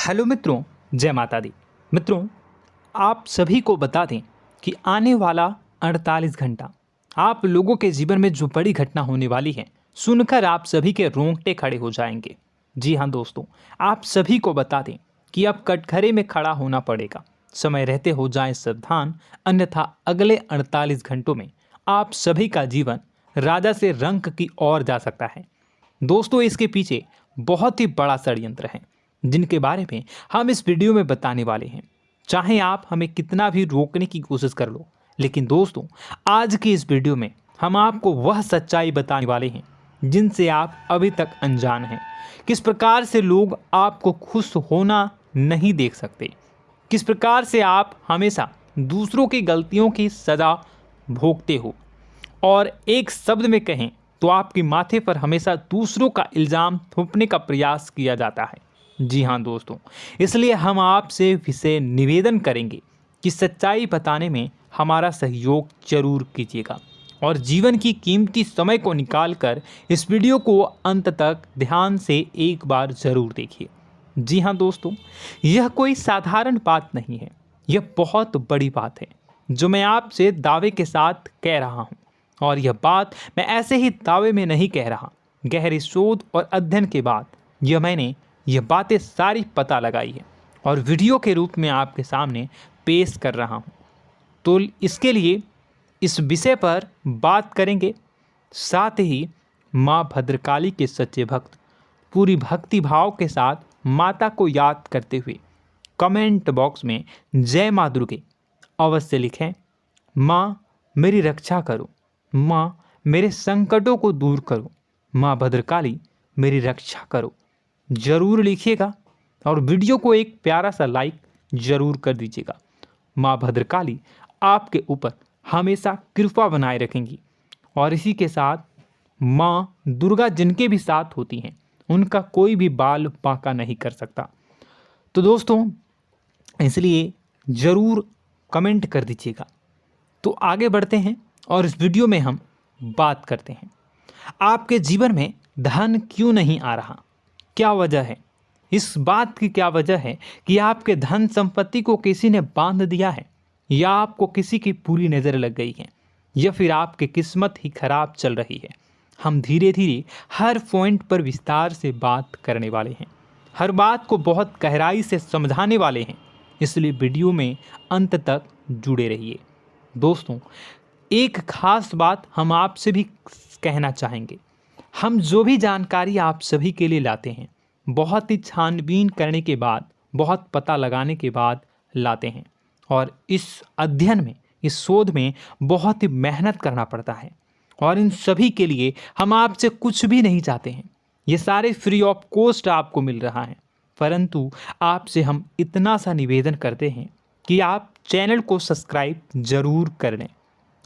Hello मित्रों, जय माता दी। मित्रों, आप सभी को बता दें कि आने वाला 48 घंटा आप लोगों के जीवन में जो बड़ी घटना होने वाली है, सुनकर आप सभी के रोंगटे खड़े हो जाएंगे। जी हाँ दोस्तों, आप सभी को बता दें कि अब कटघरे में खड़ा होना पड़ेगा। समय रहते हो जाएं सावधान, अन्यथा अगले 48 घंटों में आप सभी का जीवन राजा से रंक की ओर जा सकता है। दोस्तों, इसके पीछे बहुत ही बड़ा षड्यंत्र है जिनके बारे में हम इस वीडियो में बताने वाले हैं। चाहे आप हमें कितना भी रोकने की कोशिश कर लो, लेकिन दोस्तों आज की इस वीडियो में हम आपको वह सच्चाई बताने वाले हैं जिनसे आप अभी तक अनजान हैं। किस प्रकार से लोग आपको खुश होना नहीं देख सकते, किस प्रकार से आप हमेशा दूसरों की गलतियों की सज़ा भोगते हो, और एक शब्द में कहें तो आपके माथे पर हमेशा दूसरों का इल्ज़ाम थोपने का प्रयास किया जाता है। जी हाँ दोस्तों, इसलिए हम आपसे विशेष निवेदन करेंगे कि सच्चाई बताने में हमारा सहयोग जरूर कीजिएगा और जीवन की कीमती समय को निकालकर इस वीडियो को अंत तक ध्यान से एक बार ज़रूर देखिए। जी हाँ दोस्तों, यह कोई साधारण बात नहीं है, यह बहुत बड़ी बात है जो मैं आपसे दावे के साथ कह रहा हूँ। और यह बात मैं ऐसे ही दावे में नहीं कह रहा, गहरी शोध और अध्ययन के बाद मैंने यह बातें सारी पता लगाई है और वीडियो के रूप में आपके सामने पेश कर रहा हूँ। तो इसके लिए इस विषय पर बात करेंगे। साथ ही माँ भद्रकाली के सच्चे भक्त पूरी भक्ति भाव के साथ माता को याद करते हुए कमेंट बॉक्स में जय माँ दुर्गे अवश्य लिखें। माँ मेरी रक्षा करो, माँ मेरे संकटों को दूर करो, माँ भद्रकाली मेरी रक्षा करो, ज़रूर लिखिएगा और वीडियो को एक प्यारा सा लाइक ज़रूर कर दीजिएगा। माँ भद्रकाली आपके ऊपर हमेशा कृपा बनाए रखेंगी और इसी के साथ माँ दुर्गा जिनके भी साथ होती हैं उनका कोई भी बाल बांका नहीं कर सकता। तो दोस्तों, इसलिए ज़रूर कमेंट कर दीजिएगा। तो आगे बढ़ते हैं और इस वीडियो में हम बात करते हैं, आपके जीवन में धन क्यों नहीं आ रहा, क्या वजह है। इस बात की क्या वजह है कि आपके धन संपत्ति को किसी ने बांध दिया है, या आपको किसी की पूरी नज़र लग गई है, या फिर आपकी किस्मत ही खराब चल रही है। हम धीरे धीरे हर पॉइंट पर विस्तार से बात करने वाले हैं, हर बात को बहुत गहराई से समझाने वाले हैं, इसलिए वीडियो में अंत तक जुड़े रहिए। दोस्तों, एक खास बात हम आपसे भी कहना चाहेंगे, हम जो भी जानकारी आप सभी के लिए लाते हैं बहुत ही छानबीन करने के बाद, बहुत पता लगाने के बाद लाते हैं, और इस अध्ययन में, इस शोध में बहुत ही मेहनत करना पड़ता है। और इन सभी के लिए हम आपसे कुछ भी नहीं चाहते हैं, ये सारे फ्री ऑफ कॉस्ट आपको मिल रहा है, परंतु आपसे हम इतना सा निवेदन करते हैं कि आप चैनल को सब्सक्राइब ज़रूर कर लें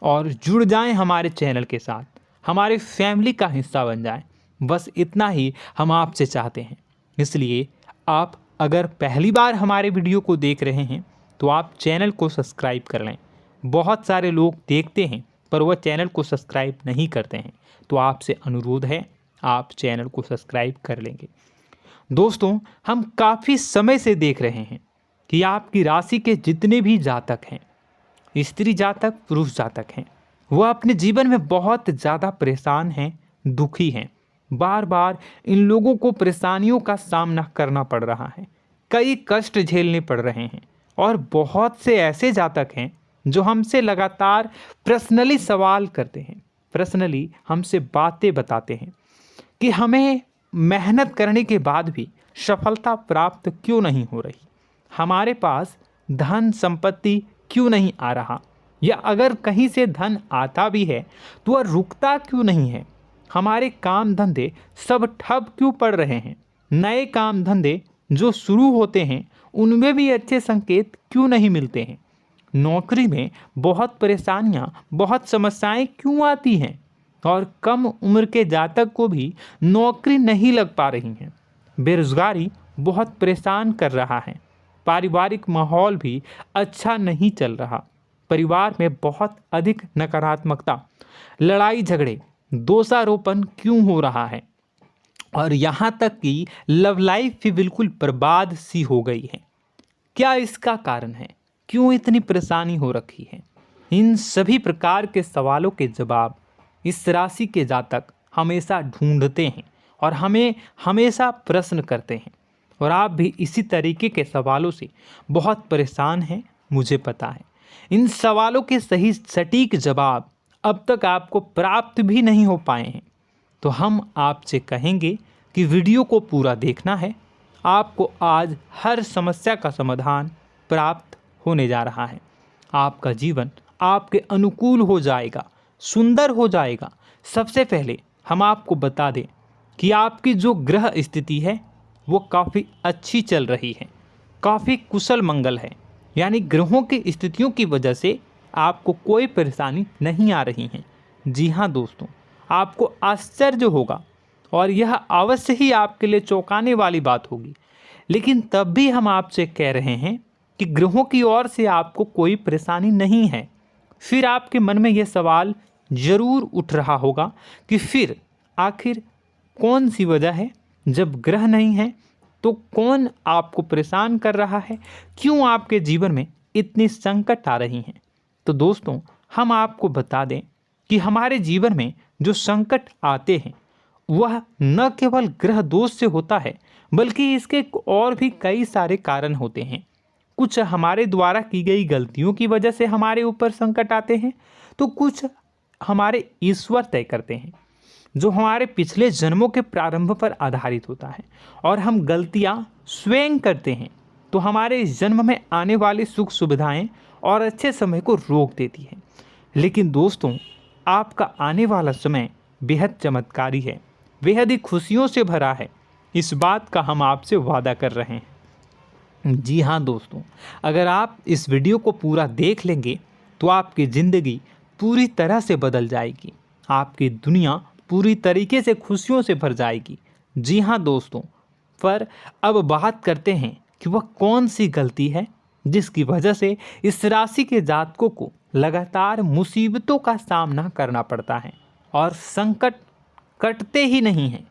और जुड़ जाएं हमारे चैनल के साथ, हमारे फैमिली का हिस्सा बन जाएं। बस इतना ही हम आपसे चाहते हैं। इसलिए आप अगर पहली बार हमारे वीडियो को देख रहे हैं तो आप चैनल को सब्सक्राइब कर लें। बहुत सारे लोग देखते हैं पर वह चैनल को सब्सक्राइब नहीं करते हैं, तो आपसे अनुरोध है आप चैनल को सब्सक्राइब कर लेंगे। दोस्तों, हम काफ़ी समय से देख रहे हैं कि आपकी राशि के जितने भी जातक हैं, स्त्री जातक पुरुष जातक हैं, वह अपने जीवन में बहुत ज़्यादा परेशान हैं, दुखी हैं। बार बार इन लोगों को परेशानियों का सामना करना पड़ रहा है, कई कष्ट झेलने पड़ रहे हैं। और बहुत से ऐसे जातक हैं जो हमसे लगातार पर्सनली सवाल करते हैं, पर्सनली हमसे बातें बताते हैं कि हमें मेहनत करने के बाद भी सफलता प्राप्त क्यों नहीं हो रही, हमारे पास धन संपत्ति क्यों नहीं आ रहा, या अगर कहीं से धन आता भी है तो वह रुकता क्यों नहीं है, हमारे काम धंधे सब ठप क्यों पड़ रहे हैं, नए काम धंधे जो शुरू होते हैं उनमें भी अच्छे संकेत क्यों नहीं मिलते हैं, नौकरी में बहुत परेशानियां, बहुत समस्याएं क्यों आती हैं, और कम उम्र के जातक को भी नौकरी नहीं लग पा रही हैं, बेरोजगारी बहुत परेशान कर रहा है, पारिवारिक माहौल भी अच्छा नहीं चल रहा, परिवार में बहुत अधिक नकारात्मकता, लड़ाई झगड़े, दोषारोपण क्यों हो रहा है, और यहाँ तक कि लव लाइफ भी बिल्कुल बर्बाद सी हो गई है। क्या इसका कारण है? क्यों इतनी परेशानी हो रखी है? इन सभी प्रकार के सवालों के जवाब इस राशि के जातक हमेशा ढूंढते हैं और हमें हमेशा प्रश्न करते हैं। और आप भी इसी तरीके के सवालों से बहुत परेशान हैं, मुझे पता है। इन सवालों के सही सटीक जवाब अब तक आपको प्राप्त भी नहीं हो पाए हैं। तो हम आपसे कहेंगे कि वीडियो को पूरा देखना है। आपको आज हर समस्या का समाधान प्राप्त होने जा रहा है। आपका जीवन आपके अनुकूल हो जाएगा, सुंदर हो जाएगा। सबसे पहले हम आपको बता दें कि आपकी जो ग्रह स्थिति है वो काफ़ी अच्छी चल रही है, काफ़ी कुशल मंगल है। यानी ग्रहों की स्थितियों की वजह से आपको कोई परेशानी नहीं आ रही है। जी हाँ दोस्तों, आपको आश्चर्य होगा और यह अवश्य ही आपके लिए चौंकाने वाली बात होगी। लेकिन तब भी हम आपसे कह रहे हैं कि ग्रहों की ओर से आपको कोई परेशानी नहीं है। फिर आपके मन में यह सवाल जरूर उठ रहा होगा कि फिर आखिर कौन सी वजह है? जब ग्रह नहीं है तो कौन आपको परेशान कर रहा है? क्यों आपके जीवन में इतनी संकट आ रही हैं? तो दोस्तों, हम आपको बता दें कि हमारे जीवन में जो संकट आते हैं वह न केवल ग्रह दोष से होता है, बल्कि इसके और भी कई सारे कारण होते हैं। कुछ हमारे द्वारा की गई गलतियों की वजह से हमारे ऊपर संकट आते हैं, तो कुछ हमारे ईश्वर तय करते हैं, जो हमारे पिछले जन्मों के प्रारंभ पर आधारित होता है। और हम गलतियां स्वयं करते हैं तो हमारे इस जन्म में आने वाली सुख सुविधाएं और अच्छे समय को रोक देती है। लेकिन दोस्तों, आपका आने वाला समय बेहद चमत्कारी है, बेहद ही खुशियों से भरा है। इस बात का हम आपसे वादा कर रहे हैं। जी हाँ दोस्तों, अगर आप इस वीडियो को पूरा देख लेंगे तो आपकी ज़िंदगी पूरी तरह से बदल जाएगी, आपकी दुनिया पूरी तरीके से खुशियों से भर जाएगी। जी हाँ दोस्तों, पर अब बात करते हैं कि वह कौन सी गलती है जिसकी वजह से इस राशि के जातकों को लगातार मुसीबतों का सामना करना पड़ता है और संकट कटते ही नहीं हैं।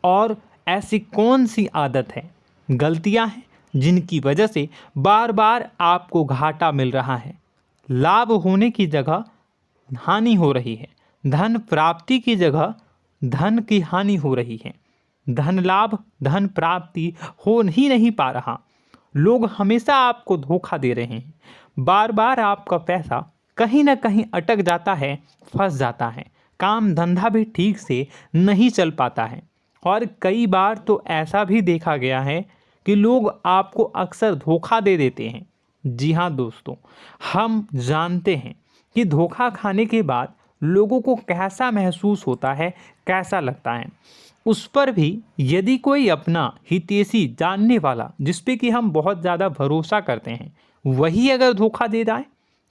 और ऐसी कौन सी आदत है, गलतियां हैं जिनकी वजह से बार बार आपको घाटा मिल रहा है, लाभ होने की जगह हानि हो रही है, धन प्राप्ति की जगह धन की हानि हो रही है, धन लाभ धन प्राप्ति हो ही नहीं पा रहा, लोग हमेशा आपको धोखा दे रहे हैं, बार बार आपका पैसा कहीं ना कहीं अटक जाता है, फंस जाता है, काम धंधा भी ठीक से नहीं चल पाता है। और कई बार तो ऐसा भी देखा गया है कि लोग आपको अक्सर धोखा दे देते हैं। जी हाँ दोस्तों, हम जानते हैं कि धोखा खाने के बाद लोगों को कैसा महसूस होता है, कैसा लगता है। उस पर भी यदि कोई अपना हितैषी जानने वाला, जिस पे कि हम बहुत ज़्यादा भरोसा करते हैं, वही अगर धोखा दे जाए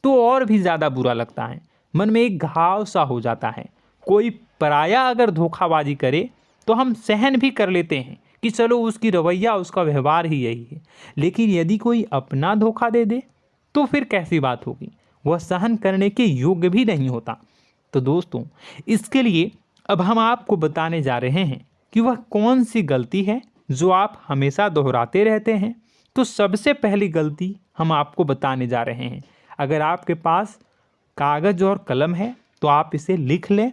तो और भी ज़्यादा बुरा लगता है, मन में एक घाव सा हो जाता है। कोई पराया अगर धोखाबाजी करे तो हम सहन भी कर लेते हैं कि चलो उसकी रवैया, उसका व्यवहार ही यही है। लेकिन यदि कोई अपना धोखा दे दे तो फिर कैसी बात होगी, वह सहन करने के योग्य भी नहीं होता। तो दोस्तों, इसके लिए अब हम आपको बताने जा रहे हैं कि वह कौन सी गलती है जो आप हमेशा दोहराते रहते हैं। तो सबसे पहली गलती हम आपको बताने जा रहे हैं। अगर आपके पास कागज़ और कलम है तो आप इसे लिख लें,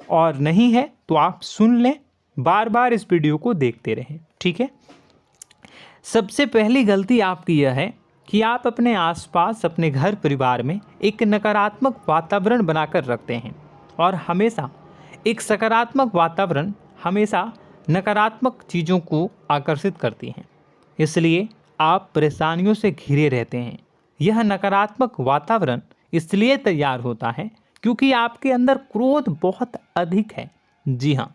और नहीं है तो आप सुन लें, बार बार इस वीडियो को देखते रहें, ठीक है। सबसे पहली गलती आपकी यह है कि आप अपने आसपास, अपने घर परिवार में एक नकारात्मक वातावरण बनाकर रखते हैं। और हमेशा एक सकारात्मक वातावरण हमेशा नकारात्मक चीज़ों को आकर्षित करती हैं, इसलिए आप परेशानियों से घिरे रहते हैं। यह नकारात्मक वातावरण इसलिए तैयार होता है क्योंकि आपके अंदर क्रोध बहुत अधिक है। जी हाँ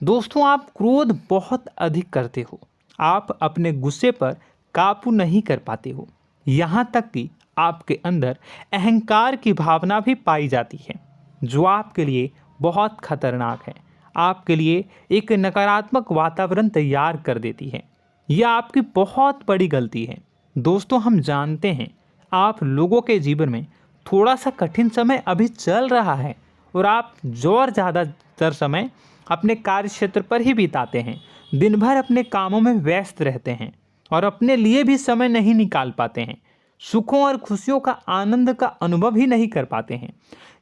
दोस्तों, आप क्रोध बहुत अधिक करते हो, आप अपने गुस्से पर काबू नहीं कर पाते हो, यहाँ तक कि आपके अंदर अहंकार की भावना भी पाई जाती है, जो आपके लिए बहुत खतरनाक है, आपके लिए एक नकारात्मक वातावरण तैयार कर देती है। यह आपकी बहुत बड़ी गलती है। दोस्तों, हम जानते हैं आप लोगों के जीवन में थोड़ा सा कठिन समय अभी चल रहा है और आप और ज़्यादातर समय अपने कार्य क्षेत्र पर ही बिताते हैं, दिन भर अपने कामों में व्यस्त रहते हैं और अपने लिए भी समय नहीं निकाल पाते हैं, सुखों और खुशियों का आनंद का अनुभव ही नहीं कर पाते हैं,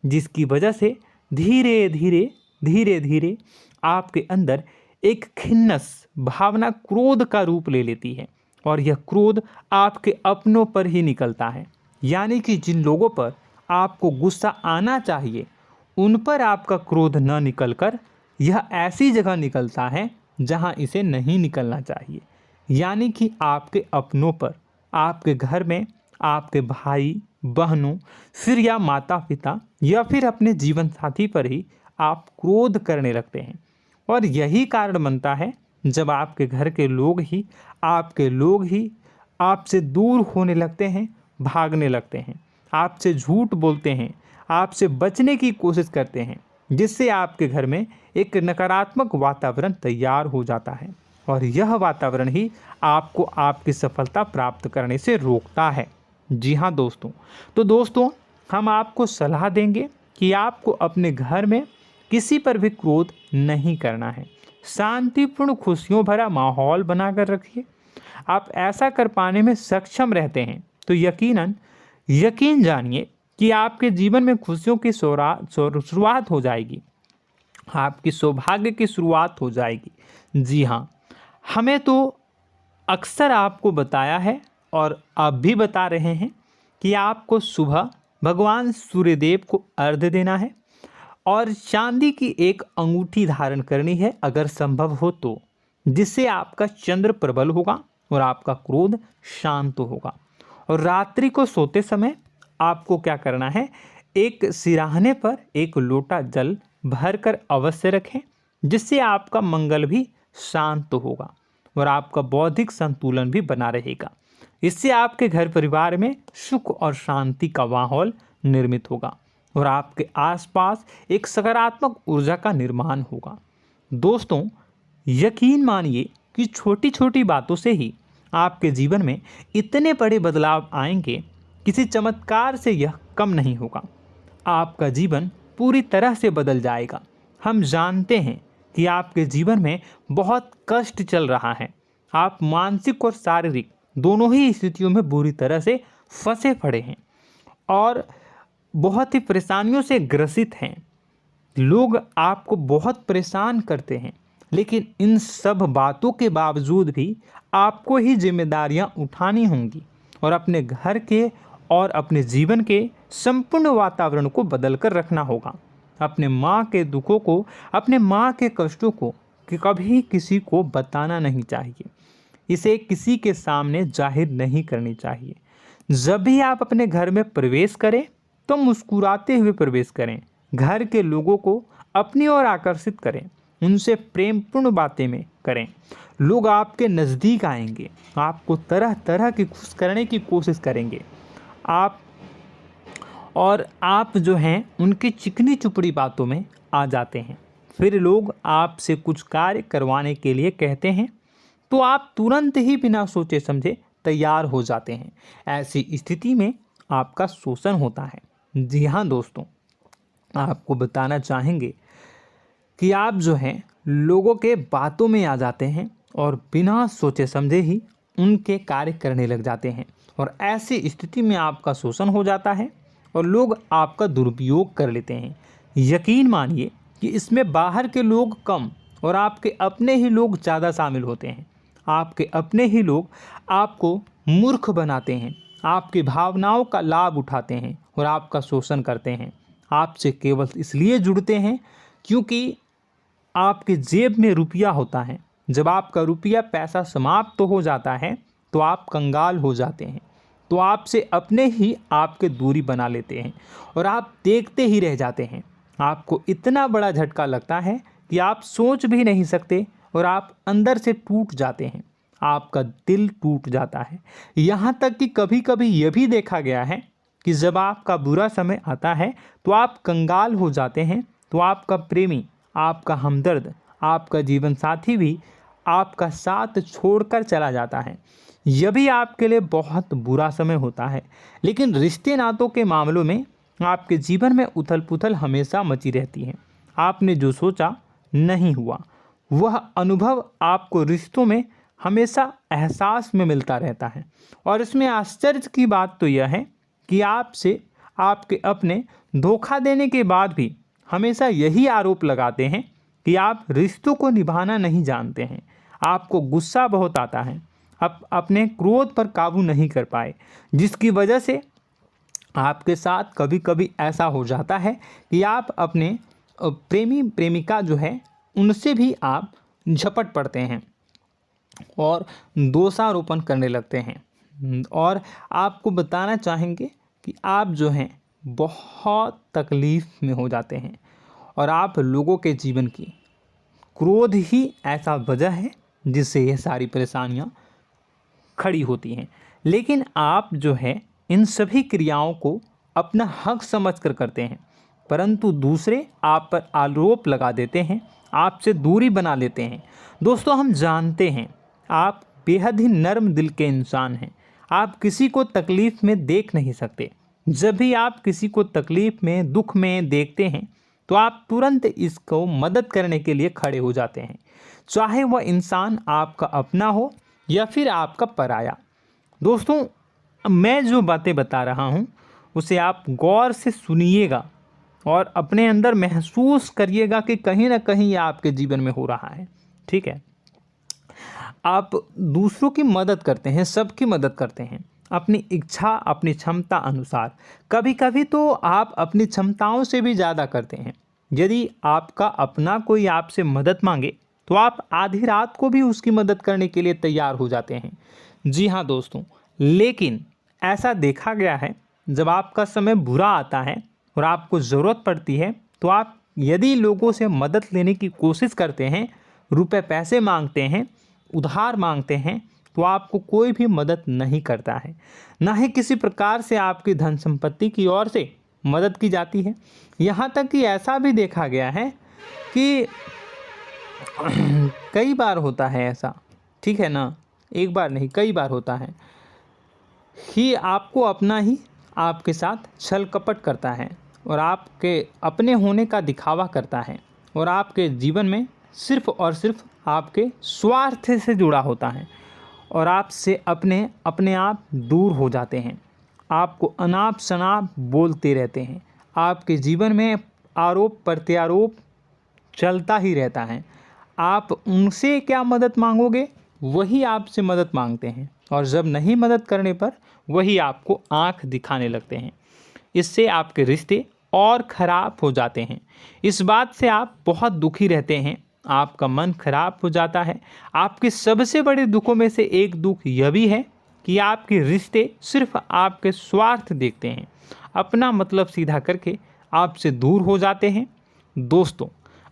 जिसकी वजह से धीरे धीरे आपके अंदर एक खिन्नस भावना क्रोध का रूप ले लेती है और यह क्रोध आपके अपनों पर ही निकलता है। यानी कि जिन लोगों पर आपको गुस्सा आना चाहिए उन पर आपका क्रोध न निकलकर यह ऐसी जगह निकलता है जहां इसे नहीं निकलना चाहिए। यानी कि आपके अपनों पर, आपके घर में, आपके भाई बहनों, फिर या माता पिता या फिर अपने जीवन साथी पर ही आप क्रोध करने लगते हैं। और यही कारण बनता है जब आपके घर के लोग ही आपसे दूर होने लगते हैं, भागने लगते हैं, आपसे झूठ बोलते हैं, आपसे बचने की कोशिश करते हैं, जिससे आपके घर में एक नकारात्मक वातावरण तैयार हो जाता है और यह वातावरण ही आपको आपकी सफलता प्राप्त करने से रोकता है। जी हाँ दोस्तों, तो दोस्तों हम आपको सलाह देंगे कि आपको अपने घर में किसी पर भी क्रोध नहीं करना है। शांतिपूर्ण खुशियों भरा माहौल बनाकर रखिए। आप ऐसा कर पाने में सक्षम रहते हैं तो यकीन जानिए कि आपके जीवन में खुशियों की शुरुआत हो जाएगी, आपकी सौभाग्य की शुरुआत हो जाएगी। जी हाँ, हमें तो अक्सर आपको बताया है और अब भी बता रहे हैं कि आपको सुबह भगवान सूर्यदेव को अर्घ्य देना है और चांदी की एक अंगूठी धारण करनी है अगर संभव हो तो, जिससे आपका चंद्र प्रबल होगा और आपका क्रोध शांत होगा। और रात्रि को सोते समय आपको क्या करना है, एक सिराहने पर एक लोटा जल भरकर अवश्य रखें, जिससे आपका मंगल भी शांत होगा और आपका बौद्धिक संतुलन भी बना रहेगा। इससे आपके घर परिवार में सुख और शांति का माहौल निर्मित होगा और आपके आसपास एक सकारात्मक ऊर्जा का निर्माण होगा। दोस्तों यकीन मानिए कि छोटी छोटी बातों से ही आपके जीवन में इतने बड़े बदलाव आएंगे, किसी चमत्कार से यह कम नहीं होगा। आपका जीवन पूरी तरह से बदल जाएगा। हम जानते हैं कि आपके जीवन में बहुत कष्ट चल रहा है, आप मानसिक और शारीरिक दोनों ही स्थितियों में बुरी तरह से फंसे पड़े हैं और बहुत ही परेशानियों से ग्रसित हैं। लोग आपको बहुत परेशान करते हैं, लेकिन इन सब बातों के बावजूद भी आपको ही जिम्मेदारियां उठानी होंगी और अपने घर के और अपने जीवन के संपूर्ण वातावरण को बदल कर रखना होगा। अपने माँ के दुखों को, अपने माँ के कष्टों को कभी किसी को बताना नहीं चाहिए, इसे किसी के सामने जाहिर नहीं करनी चाहिए। जब भी आप अपने घर में प्रवेश करें तो मुस्कुराते हुए प्रवेश करें, घर के लोगों को अपनी ओर आकर्षित करें, उनसे प्रेमपूर्ण बातें में करें। लोग आपके नज़दीक आएंगे, आपको तरह तरह की खुश करने की कोशिश करेंगे। आप जो हैं उनकी चिकनी चुपड़ी बातों में आ जाते हैं। फिर लोग आपसे कुछ कार्य करवाने के लिए कहते हैं तो आप तुरंत ही बिना सोचे समझे तैयार हो जाते हैं। ऐसी स्थिति में आपका शोषण होता है। जी हाँ दोस्तों, आपको बताना चाहेंगे कि आप जो हैं लोगों के बातों में आ जाते हैं और बिना सोचे समझे ही उनके कार्य करने लग जाते हैं और ऐसी स्थिति में आपका शोषण हो जाता है और लोग आपका दुरुपयोग कर लेते हैं। यकीन मानिए कि इसमें बाहर के लोग कम और आपके अपने ही लोग ज़्यादा शामिल होते हैं। आपके अपने ही लोग आपको मूर्ख बनाते हैं, आपकी भावनाओं का लाभ उठाते हैं और आपका शोषण करते हैं। आपसे केवल इसलिए जुड़ते हैं क्योंकि आपके जेब में रुपया होता है। जब आपका रुपया पैसा समाप्त हो जाता है तो आप कंगाल हो जाते हैं, तो आपसे अपने ही आपके दूरी बना लेते हैं और आप देखते ही रह जाते हैं। आपको इतना बड़ा झटका लगता है कि आप सोच भी नहीं सकते और आप अंदर से टूट जाते हैं, आपका दिल टूट जाता है। यहाँ तक कि कभी कभी यह भी देखा गया है कि जब आपका बुरा समय आता है तो आप कंगाल हो जाते हैं, तो आपका प्रेमी, आपका हमदर्द, आपका जीवन साथी भी आपका साथ छोड़कर चला जाता है। यह भी आपके लिए बहुत बुरा समय होता है। लेकिन रिश्ते नातों के मामलों में आपके जीवन में उथल पुथल हमेशा मची रहती है। आपने जो सोचा नहीं हुआ। वह अनुभव आपको रिश्तों में हमेशा एहसास में मिलता रहता है। और इसमें आश्चर्य की बात तो यह है कि आपसे आपके अपने धोखा देने के बाद भी हमेशा यही आरोप लगाते हैं कि आप रिश्तों को निभाना नहीं जानते हैं। आपको गुस्सा बहुत आता है, आप अपने क्रोध पर काबू नहीं कर पाए, जिसकी वजह से आपके साथ कभी कभी ऐसा हो जाता है कि आप अपने प्रेमी प्रेमिका जो है उनसे भी आप झपट पड़ते हैं और दोषारोपण करने लगते हैं। और आपको बताना चाहेंगे कि आप जो हैं बहुत तकलीफ़ में हो जाते हैं और आप लोगों के जीवन की क्रोध ही ऐसा वजह है जिससे ये सारी परेशानियां खड़ी होती हैं। लेकिन आप जो है इन सभी क्रियाओं को अपना हक समझकर करते हैं, परंतु दूसरे आप पर आरोप लगा देते हैं, आपसे दूरी बना लेते हैं। दोस्तों, हम जानते हैं आप बेहद ही नर्म दिल के इंसान हैं। आप किसी को तकलीफ़ में देख नहीं सकते। जब भी आप किसी को तकलीफ़ में, दुख में देखते हैं तो आप तुरंत इसको मदद करने के लिए खड़े हो जाते हैं, चाहे वह इंसान आपका अपना हो या फिर आपका पराया। दोस्तों, मैं जो बातें बता रहा हूँ उसे आप गौर से सुनिएगा और अपने अंदर महसूस करिएगा कि कहीं ना कहीं ये आपके जीवन में हो रहा है। ठीक है, आप दूसरों की मदद करते हैं, सबकी मदद करते हैं अपनी इच्छा, अपनी क्षमता अनुसार। कभी कभी तो आप अपनी क्षमताओं से भी ज़्यादा करते हैं। यदि आपका अपना कोई आपसे मदद मांगे तो आप आधी रात को भी उसकी मदद करने के लिए तैयार हो जाते हैं। जी हाँ दोस्तों, लेकिन ऐसा देखा गया है जब आपका समय बुरा आता है और आपको ज़रूरत पड़ती है तो आप यदि लोगों से मदद लेने की कोशिश करते हैं, रुपए पैसे मांगते हैं, उधार मांगते हैं, तो आपको कोई भी मदद नहीं करता है। ना ही किसी प्रकार से आपकी धन संपत्ति की ओर से मदद की जाती है। यहाँ तक कि ऐसा भी देखा गया है कि कई बार होता है ऐसा, ठीक है ना, एक बार नहीं कई बार होता है कि आपको अपना ही आपके साथ छल कपट करता है और आपके अपने होने का दिखावा करता है और आपके जीवन में सिर्फ और सिर्फ आपके स्वार्थ से जुड़ा होता है और आपसे अपने आप दूर हो जाते हैं। आपको अनाप शनाप बोलते रहते हैं। आपके जीवन में आरोप प्रत्यारोप चलता ही रहता है। आप उनसे क्या मदद मांगोगे, वही आपसे मदद मांगते हैं और जब नहीं मदद करने पर वही आपको आंख दिखाने लगते हैं। इससे आपके रिश्ते और ख़राब हो जाते हैं। इस बात से आप बहुत दुखी रहते हैं, आपका मन खराब हो जाता है। आपके सबसे बड़े दुखों में से एक दुख यह भी है कि आपके रिश्ते सिर्फ आपके स्वार्थ देखते हैं, अपना मतलब सीधा करके आपसे दूर हो जाते हैं। दोस्तों,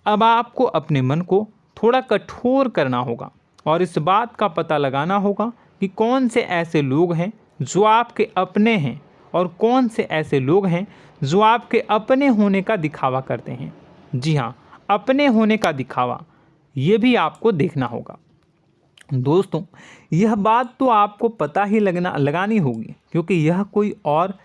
अब आपको अपने मन को थोड़ा कठोर करना होगा और इस बात का पता लगाना होगा कि कौन से ऐसे लोग हैं जो आपके अपने हैं और कौन से ऐसे लोग हैं जो आपके अपने होने का दिखावा करते हैं। जी हाँ, अपने होने का दिखावा, ये भी आपको देखना होगा। दोस्तों, यह बात तो आपको पता ही लगानी होगी, क्योंकि यह कोई और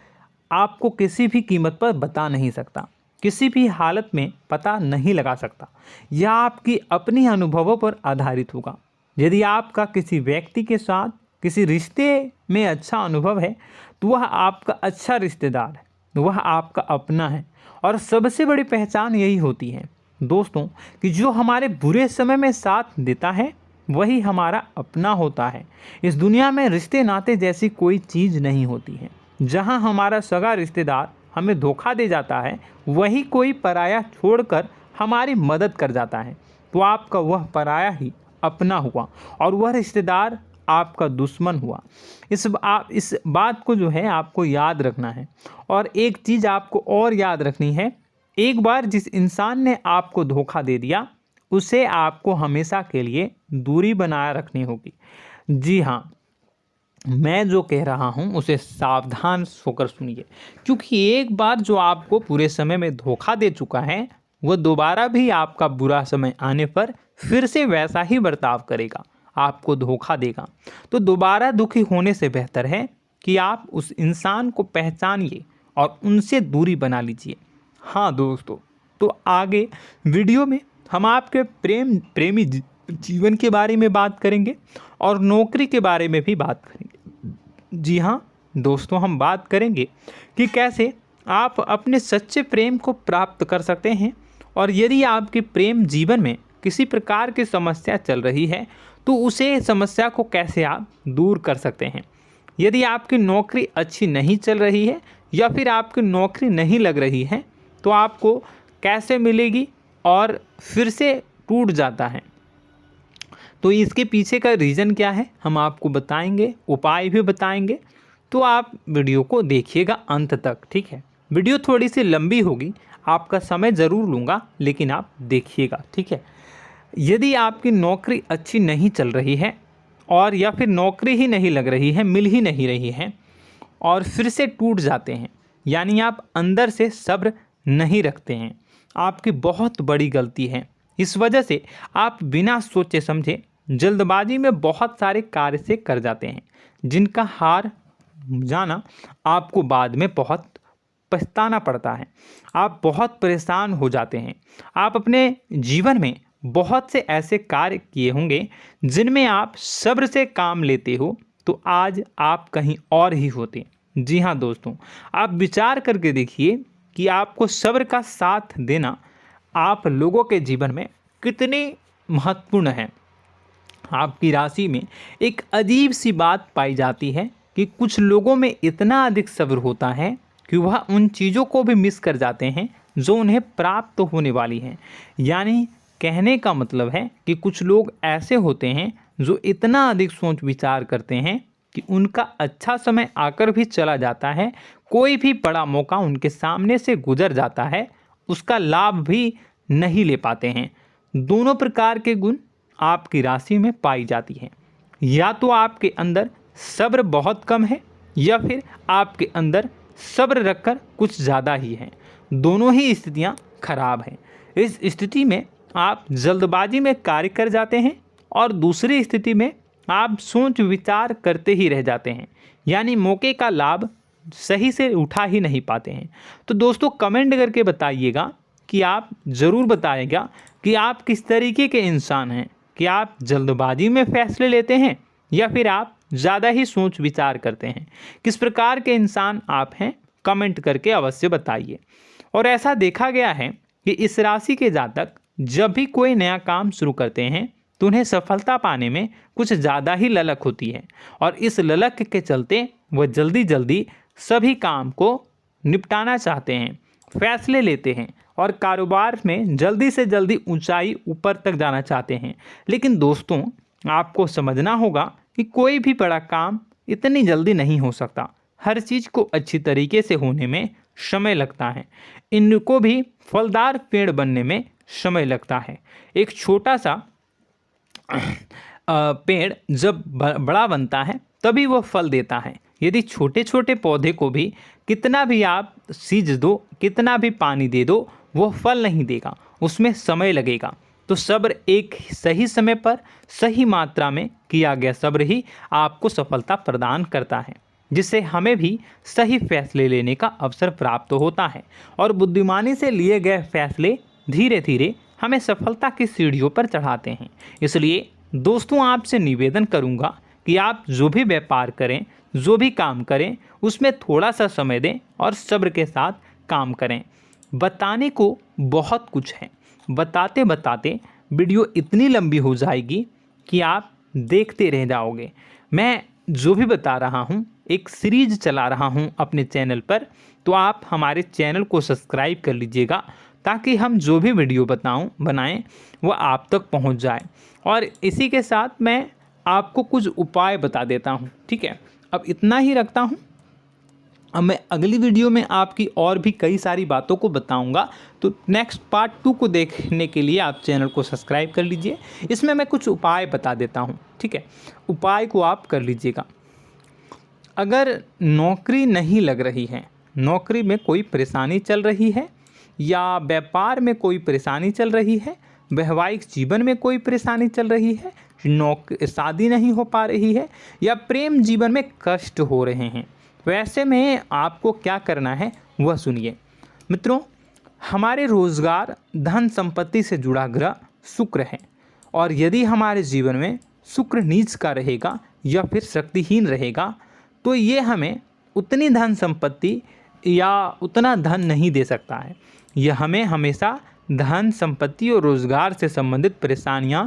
आपको किसी भी कीमत पर बता नहीं सकता, किसी भी हालत में पता नहीं लगा सकता। यह आपकी अपनी अनुभवों पर आधारित होगा। यदि आपका किसी व्यक्ति के साथ किसी रिश्ते में अच्छा अनुभव है तो वह आपका अच्छा रिश्तेदार है, वह आपका अपना है। और सबसे बड़ी पहचान यही होती है दोस्तों कि जो हमारे बुरे समय में साथ देता है वही हमारा अपना होता है। इस दुनिया में रिश्ते नाते जैसी कोई चीज़ नहीं होती है। जहां हमारा सगा रिश्तेदार हमें धोखा दे जाता है, वही कोई पराया छोड़कर हमारी मदद कर जाता है, तो आपका वह पराया ही अपना हुआ और वह रिश्तेदार आपका दुश्मन हुआ। इस बात को जो है आपको याद रखना है। और एक चीज़ आपको और याद रखनी है, एक बार जिस इंसान ने आपको धोखा दे दिया उसे आपको हमेशा के लिए दूरी बनाए रखनी होगी। जी हाँ, मैं जो कह रहा हूँ उसे सावधान होकर सुनिए, क्योंकि एक बार जो आपको पूरे समय में धोखा दे चुका है वह दोबारा भी आपका बुरा समय आने पर फिर से वैसा ही बर्ताव करेगा, आपको धोखा देगा। तो दोबारा दुखी होने से बेहतर है कि आप उस इंसान को पहचानिए और उनसे दूरी बना लीजिए। हाँ दोस्तों, तो आगे वीडियो में हम आपके प्रेमी जीवन के बारे में बात करेंगे और नौकरी के बारे में भी बात करेंगे। जी हाँ दोस्तों, हम बात करेंगे कि कैसे आप अपने सच्चे प्रेम को प्राप्त कर सकते हैं, और यदि आपके प्रेम जीवन में किसी प्रकार की समस्या चल रही है तो उसे समस्या को कैसे आप दूर कर सकते हैं। यदि आपकी नौकरी अच्छी नहीं चल रही है या फिर आपकी नौकरी नहीं लग रही है तो आपको कैसे मिलेगी और फिर से टूट जाता है, तो इसके पीछे का रीज़न क्या है हम आपको बताएंगे, उपाय भी बताएंगे। तो आप वीडियो को देखिएगा अंत तक, ठीक है। वीडियो थोड़ी सी लंबी होगी, आपका समय ज़रूर लूँगा, लेकिन आप देखिएगा, ठीक है। यदि आपकी नौकरी अच्छी नहीं चल रही है और या फिर नौकरी ही नहीं लग रही है, मिल ही नहीं रही है और फिर से टूट जाते हैं, यानी आप अंदर से सब्र नहीं रखते हैं, आपकी बहुत बड़ी गलती है। इस वजह से आप बिना सोचे समझे जल्दबाजी में बहुत सारे कार्य से कर जाते हैं, जिनका हार जाना आपको बाद में बहुत पछताना पड़ता है। आप बहुत परेशान हो जाते हैं। आप अपने जीवन में बहुत से ऐसे कार्य किए होंगे जिनमें आप सब्र से काम लेते हो, तो आज आप कहीं और ही होते। जी हाँ दोस्तों, आप विचार करके देखिए कि आपको सब्र का साथ देना आप लोगों के जीवन में कितने महत्वपूर्ण है। आपकी राशि में एक अजीब सी बात पाई जाती है कि कुछ लोगों में इतना अधिक सब्र होता है कि वह उन चीज़ों को भी मिस कर जाते हैं जो उन्हें प्राप्त होने वाली हैं। यानी कहने का मतलब है कि कुछ लोग ऐसे होते हैं जो इतना अधिक सोच विचार करते हैं कि उनका अच्छा समय आकर भी चला जाता है, कोई भी बड़ा मौका उनके सामने से गुजर जाता है, उसका लाभ भी नहीं ले पाते हैं। दोनों प्रकार के गुण आपकी राशि में पाई जाती हैं। या तो आपके अंदर सब्र बहुत कम है या फिर आपके अंदर सब्र रखकर कुछ ज़्यादा ही है। दोनों ही स्थितियाँ खराब हैं। इस स्थिति में आप जल्दबाजी में कार्य कर जाते हैं और दूसरी स्थिति में आप सोच विचार करते ही रह जाते हैं, यानी मौके का लाभ सही से उठा ही नहीं पाते हैं। तो दोस्तों कमेंट करके बताइएगा कि आप ज़रूर बताइएगा कि आप किस तरीके के इंसान हैं, कि आप जल्दबाजी में फैसले लेते हैं या फिर आप ज़्यादा ही सोच विचार करते हैं। किस प्रकार के इंसान आप हैं, कमेंट करके अवश्य बताइए। और ऐसा देखा गया है कि इस राशि के जातक जब भी कोई नया काम शुरू करते हैं तो उन्हें सफलता पाने में कुछ ज़्यादा ही ललक होती है, और इस ललक के चलते वह जल्दी जल्दी सभी काम को निपटाना चाहते हैं, फैसले लेते हैं और कारोबार में जल्दी से जल्दी ऊंचाई ऊपर तक जाना चाहते हैं। लेकिन दोस्तों आपको समझना होगा कि कोई भी बड़ा काम इतनी जल्दी नहीं हो सकता। हर चीज़ को अच्छी तरीके से होने में समय लगता है। इनको भी फलदार पेड़ बनने में समय लगता है। एक छोटा सा पेड़ जब बड़ा बनता है तभी वो फल देता है। यदि छोटे छोटे पौधे को भी कितना भी आप सींच दो, कितना भी पानी दे दो, वो फल नहीं देगा, उसमें समय लगेगा। तो सब्र एक सही समय पर सही मात्रा में किया गया सब्र ही आपको सफलता प्रदान करता है, जिससे हमें भी सही फैसले लेने का अवसर प्राप्त होता है। और बुद्धिमानी से लिए गए फैसले धीरे धीरे हमें सफलता की सीढ़ियों पर चढ़ाते हैं। इसलिए दोस्तों आपसे निवेदन करूंगा कि आप जो भी व्यापार करें, जो भी काम करें, उसमें थोड़ा सा समय दें और सब्र के साथ काम करें। बताने को बहुत कुछ है, बताते बताते वीडियो इतनी लंबी हो जाएगी कि आप देखते रह जाओगे। मैं जो भी बता रहा हूँ एक सीरीज चला रहा हूँ अपने चैनल पर, तो आप हमारे चैनल को सब्सक्राइब कर लीजिएगा ताकि हम जो भी वीडियो बनाएं वो आप तक पहुँच जाए। और इसी के साथ मैं आपको कुछ उपाय बता देता हूँ, ठीक है। अब इतना ही रखता हूँ। अब मैं अगली वीडियो में आपकी और भी कई सारी बातों को बताऊंगा, तो नेक्स्ट पार्ट 2 को देखने के लिए आप चैनल को सब्सक्राइब कर लीजिए। इसमें मैं कुछ उपाय बता देता हूं, ठीक है। उपाय को आप कर लीजिएगा। अगर नौकरी नहीं लग रही है, नौकरी में कोई परेशानी चल रही है, या व्यापार में कोई परेशानी चल रही है, वैवाहिक जीवन में कोई परेशानी चल रही है, शादी नहीं हो पा रही है, या प्रेम जीवन में कष्ट हो रहे हैं, वैसे में आपको क्या करना है वह सुनिए। मित्रों, हमारे रोजगार धन संपत्ति से जुड़ा ग्रह शुक्र है, और यदि हमारे जीवन में शुक्र नीच का रहेगा या फिर शक्तिहीन रहेगा तो ये हमें उतनी धन संपत्ति या उतना धन नहीं दे सकता है। यह हमें हमेशा धन संपत्ति और रोजगार से संबंधित परेशानियां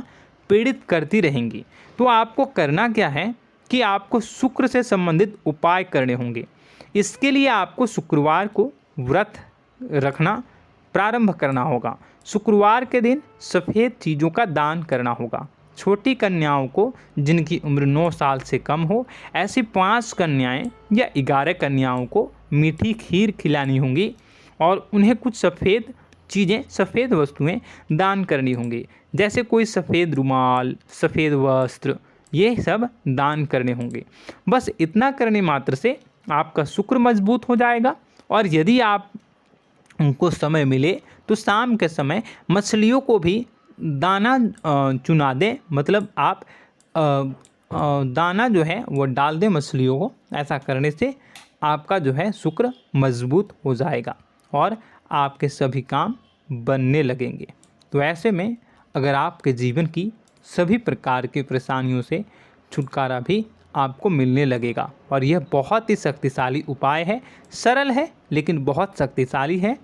पीड़ित करती रहेंगी। तो आपको करना क्या है कि आपको शुक्र से संबंधित उपाय करने होंगे। इसके लिए आपको शुक्रवार को व्रत रखना प्रारंभ करना होगा। शुक्रवार के दिन सफ़ेद चीज़ों का दान करना होगा। छोटी कन्याओं को जिनकी उम्र 9 साल से कम हो, ऐसी 5 कन्याएं या 11 कन्याओं को मीठी खीर खिलानी होंगी और उन्हें कुछ सफ़ेद चीज़ें, सफ़ेद वस्तुएं दान करनी होंगी, जैसे कोई सफ़ेद रुमाल, सफ़ेद वस्त्र, ये सब दान करने होंगे। बस इतना करने मात्र से आपका शुक्र मजबूत हो जाएगा। और यदि आप उनको समय मिले तो शाम के समय मछलियों को भी दाना चुना दें, मतलब आप दाना जो है वो डाल दें मछलियों को। ऐसा करने से आपका जो है शुक्र मजबूत हो जाएगा और आपके सभी काम बनने लगेंगे। तो ऐसे में अगर आपके जीवन की सभी प्रकार की परेशानियों से छुटकारा भी आपको मिलने लगेगा। और यह बहुत ही शक्तिशाली उपाय है, सरल है लेकिन बहुत शक्तिशाली है।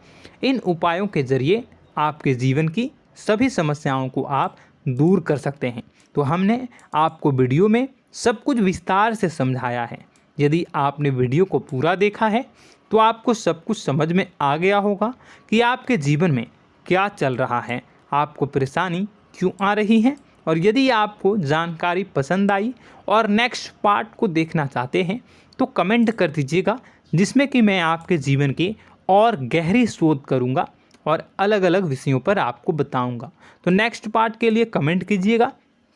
इन उपायों के ज़रिए आपके जीवन की सभी समस्याओं को आप दूर कर सकते हैं। तो हमने आपको वीडियो में सब कुछ विस्तार से समझाया है। यदि आपने वीडियो को पूरा देखा है तो आपको सब कुछ समझ में आ गया होगा कि आपके जीवन में क्या चल रहा है, आपको परेशानी क्यों आ रही है। और यदि आपको जानकारी पसंद आई और नेक्स्ट पार्ट को देखना चाहते हैं तो कमेंट कर दीजिएगा, जिसमें कि मैं आपके जीवन की और गहरी शोध करूंगा और अलग अलग विषयों पर आपको बताऊंगा। तो नेक्स्ट पार्ट के लिए कमेंट कीजिएगा,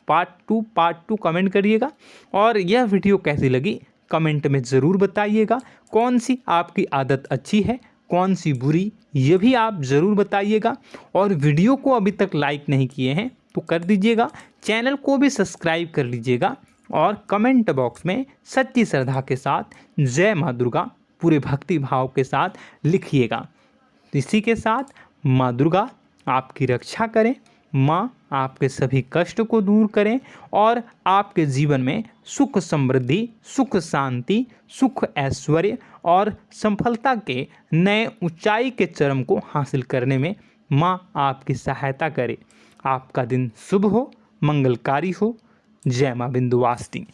पार्ट टू कमेंट करिएगा। और यह वीडियो कैसी लगी कमेंट में ज़रूर बताइएगा। कौन सी आपकी आदत अच्छी है, कौन सी बुरी, ये भी आप ज़रूर बताइएगा। और वीडियो को अभी तक लाइक नहीं किए हैं तो कर दीजिएगा, चैनल को भी सब्सक्राइब कर लीजिएगा और कमेंट बॉक्स में सच्ची श्रद्धा के साथ जय माँ दुर्गा पूरे भक्ति भाव के साथ लिखिएगा। इसी के साथ माँ दुर्गा आपकी रक्षा करें, माँ आपके सभी कष्ट को दूर करें और आपके जीवन में सुख समृद्धि, सुख शांति, सुख ऐश्वर्य और सफलता के नए ऊंचाई के चरम को हासिल करने में माँ आपकी सहायता करे। आपका दिन शुभ हो, मंगलकारी हो। जय माँ विंध्यवासिनी।